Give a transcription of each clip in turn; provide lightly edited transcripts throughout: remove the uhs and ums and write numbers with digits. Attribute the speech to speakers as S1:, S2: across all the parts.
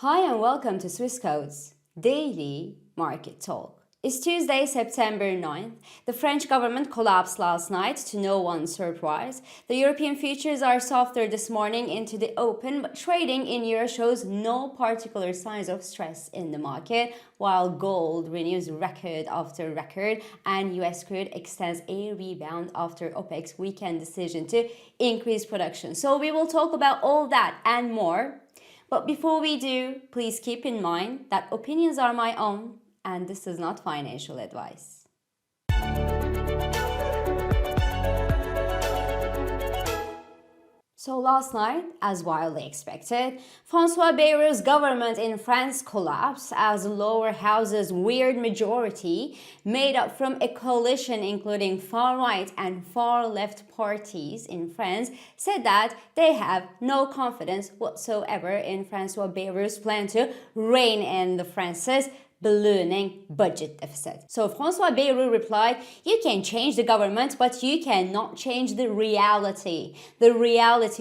S1: Hi and welcome to Swissquote's Daily Market Talk. It's Tuesday, September 9th. The French government collapsed last night to no one's surprise. The European futures are softer this morning into the open, but trading in euro shows no particular signs of stress in the market, while gold renews record after record and US crude extends a rebound after OPEC's weekend decision to increase production. So we will talk about all that and more. But before we do, please keep in mind that opinions are my own and this is not financial advice. So last night, as widely expected, François Bayroul's government in France collapsed as the lower house's weird majority, made up from a coalition including far-right and far-left parties in France, said that they have no confidence whatsoever in François Bayroul's plan to rein in the France's ballooning budget deficit. So François Bayrou replied, "You can change the government, but you cannot change the reality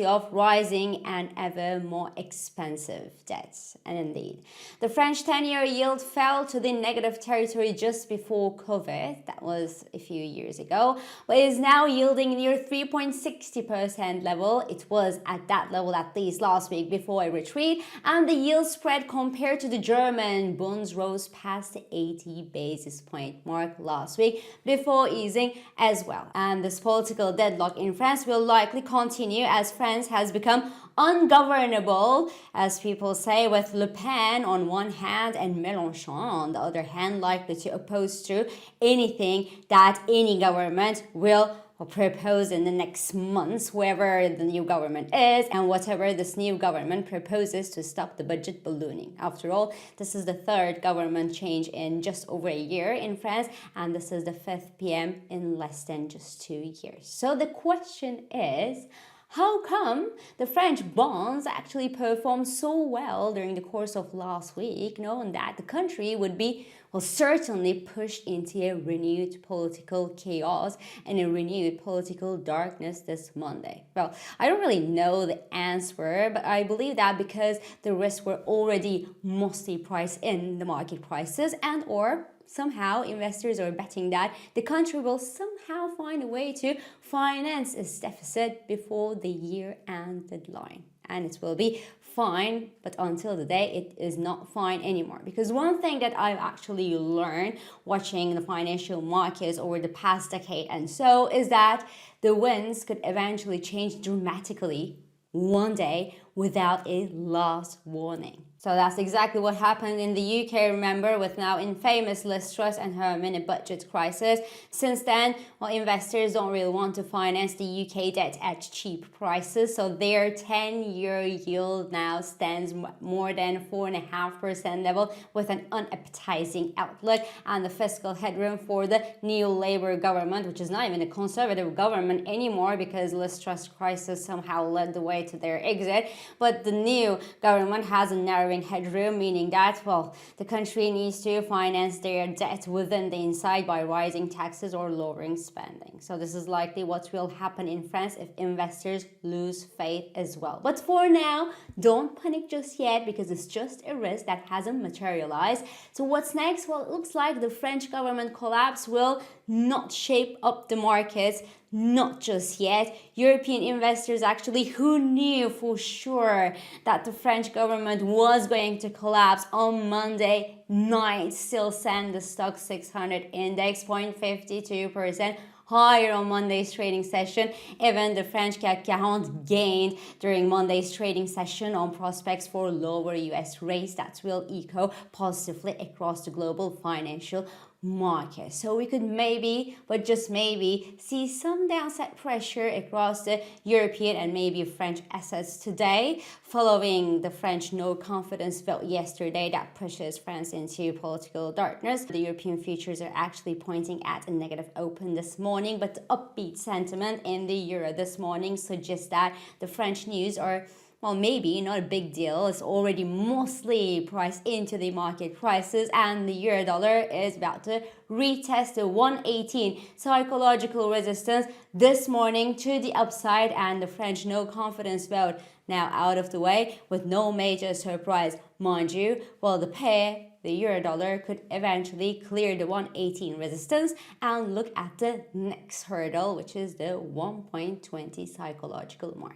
S1: of rising and ever more expensive debts." And indeed, the French 10-year yield fell to the negative territory just before COVID. That was a few years ago, but is now yielding near 3.60% level. It was at that level at least last week before a retreat, and the yield spread compared to the German bonds rose past the 80 basis point mark last week before easing as well. And this political deadlock in France will likely continue as France has become ungovernable, as people say, with Le Pen on one hand and Mélenchon on the other hand likely to oppose to anything that any government will propose in the next months, whoever the new government is, and whatever this new government proposes to stop the budget ballooning. After all, this is the third government change in just over a year in France, and this is the fifth PM in less than just 2 years. So the question is, how come the French bonds actually performed so well during the course of last week, knowing that the country would be certainly pushed into a renewed political chaos and a renewed political darkness this Monday? Well, I don't really know the answer, but I believe that because the risks were already mostly priced in the market prices, and or somehow investors are betting that the country will somehow find a way to finance its deficit before the year-end deadline. And it will be fine, but until the day it is not fine anymore. Because one thing that I've actually learned watching the financial markets over the past decade and so is that the winds could eventually change dramatically one day without a last warning. So that's exactly what happened in the UK, remember, with now infamous Liz Truss and her mini budget crisis. Since then, well, investors don't really want to finance the UK debt at cheap prices, so their 10-year yield now stands more than 4.5% level with an unappetizing outlook, and the fiscal headroom for the new Labour government, which is not even a conservative government anymore because Liz Truss crisis somehow led the way to their exit, but the new government has a narrowing headroom, meaning that, well, the country needs to finance their debt within the inside by rising taxes or lowering spending. So this is likely what will happen in France if investors lose faith as well. But for now, don't panic just yet because it's just a risk that hasn't materialized. So what's next? Well, it looks like the French government collapse will not shape up the markets, not just yet. European investors actually, who knew for sure that the French government was going to collapse on Monday night, still sent the stock 600 index 0.52% higher on Monday's trading session. Even the French CAC 40 gained during Monday's trading session on prospects for lower US rates that will echo positively across the global financial market. So we could maybe, but just maybe, see some downside pressure across the European and maybe French assets today, following the French no confidence vote yesterday that pushes France into political darkness. The European futures are actually pointing at a negative open this morning, but the upbeat sentiment in the euro this morning suggests that the French news are, well, maybe not a big deal. It's already mostly priced into the market prices, and the euro dollar is about to retest the 118 psychological resistance this morning to the upside, and the French no confidence vote now out of the way with no major surprise. Mind you, well, the pair, the euro dollar, could eventually clear the 118 resistance and look at the next hurdle, which is the 1.20 psychological mark.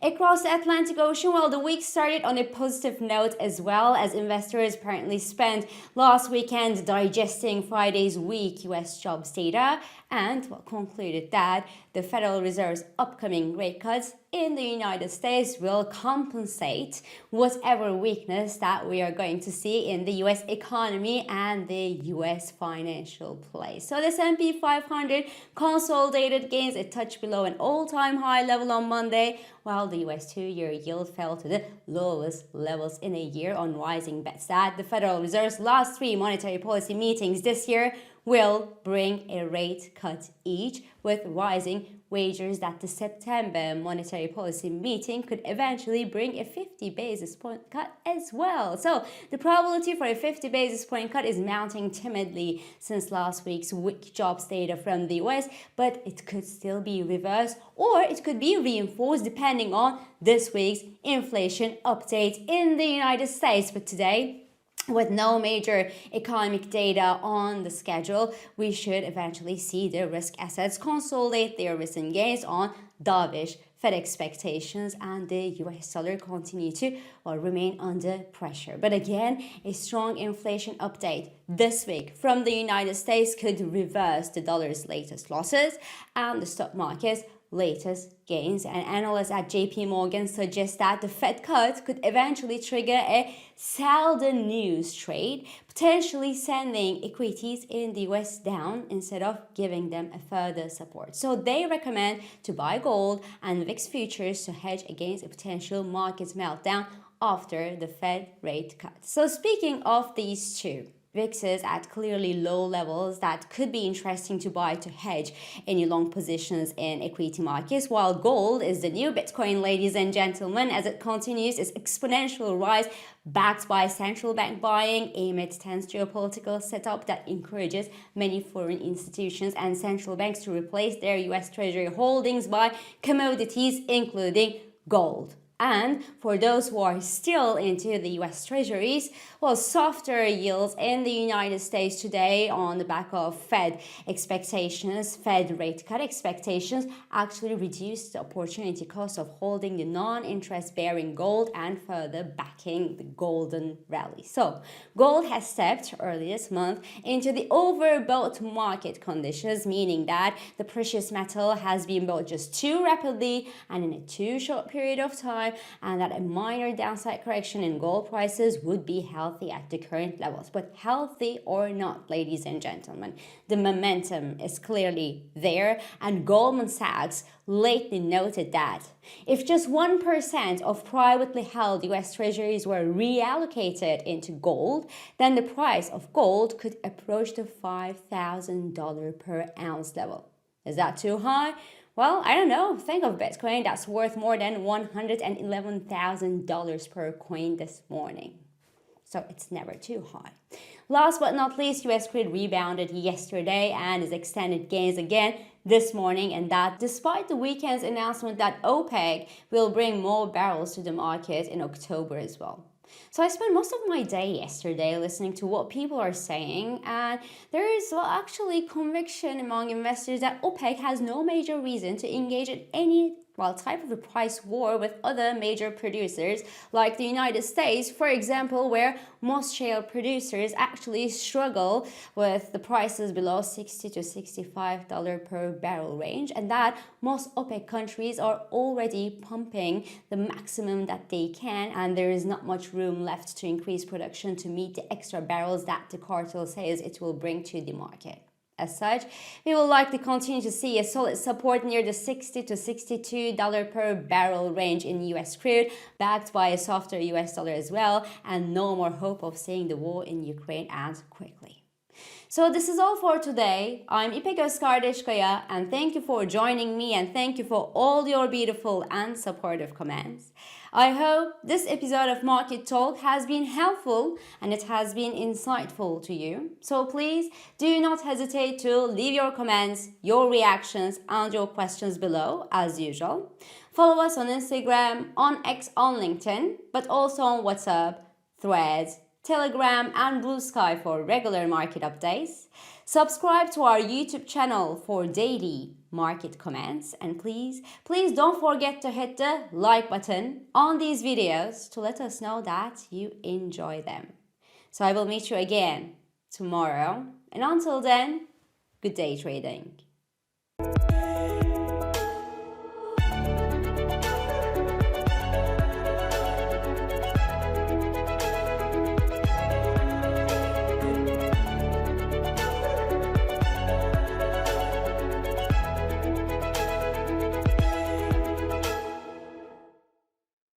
S1: Across the Atlantic Ocean, well, the week started on a positive note as well, as investors apparently spent last weekend digesting Friday's weak US jobs data and concluded that the Federal Reserve's upcoming rate cuts in the United States will compensate whatever weakness that we are going to see in the US economy and the US financial place. So the S&P 500 consolidated gains a touch below an all-time high level on Monday, while the US 2-year yield fell to the lowest levels in a year on rising bets that the Federal Reserve's last 3 monetary policy meetings this year will bring a rate cut each, with rising wagers that the September monetary policy meeting could eventually bring a 50 basis point cut as well. So the probability for a 50 basis point cut is mounting timidly since last week's weak jobs data from the US, but it could still be reversed or it could be reinforced depending on this week's inflation update in the United States. But today, with no major economic data on the schedule, we should eventually see the risk assets consolidate their recent gains on dovish Fed expectations, and the US dollar continue to remain under pressure. But again, a strong inflation update this week from the United States could reverse the dollar's latest losses and the stock market's latest gains. And analysts at JP Morgan suggest that the Fed cut could eventually trigger a sell the news trade, potentially sending equities in the US down instead of giving them a further support. So they recommend to buy gold and VIX futures to hedge against a potential market meltdown after the Fed rate cut. So speaking of these two, VIX is at clearly low levels that could be interesting to buy to hedge any long positions in equity markets, while gold is the new Bitcoin, ladies and gentlemen, as it continues its exponential rise backed by central bank buying amid tense geopolitical setup that encourages many foreign institutions and central banks to replace their US Treasury holdings by commodities, including gold. And for those who are still into the US Treasuries, well, softer yields in the United States today on the back of Fed expectations, Fed rate cut expectations, actually reduced the opportunity cost of holding the non-interest bearing gold and further backing the golden rally. So gold has stepped early this month into the overbought market conditions, meaning that the precious metal has been bought just too rapidly and in a too short period of time, and that a minor downside correction in gold prices would be healthy at the current levels. But healthy or not, ladies and gentlemen, the momentum is clearly there, and Goldman Sachs lately noted that if just 1% of privately held US Treasuries were reallocated into gold, then the price of gold could approach the $5,000 per ounce level. Is that too high? Well, I don't know. Think of Bitcoin that's worth more than $111,000 per coin this morning. So it's never too high. Last but not least, US crude rebounded yesterday and has extended gains again this morning, and that despite the weekend's announcement that OPEC will bring more barrels to the market in October as well. So I spent most of my day yesterday listening to what people are saying, and there is actually conviction among investors that OPEC has no major reason to engage in any type of a price war with other major producers like the United States, for example, where most shale producers actually struggle with the prices below $60 to $65 per barrel range, and that most OPEC countries are already pumping the maximum that they can, and there is not much room left to increase production to meet the extra barrels that the cartel says it will bring to the market. As such, we will likely continue to see a solid support near the $60 to $62 per barrel range in US crude, backed by a softer US dollar as well, and no more hope of seeing the war in Ukraine end quickly. So this is all for today. I'm İpek Özkardeşkaya, and thank you for joining me, and thank you for all your beautiful and supportive comments. I hope this episode of Market Talk has been helpful and it has been insightful to you. So please do not hesitate to leave your comments, your reactions, and your questions below as usual. Follow us on Instagram, on X, on LinkedIn, but also on WhatsApp, Threads, Telegram, and Blue Sky for regular market updates. Subscribe to our YouTube channel for daily market comments, and please don't forget to hit the like button on these videos to let us know that you enjoy them. So I will meet you again tomorrow, and until then, good day trading.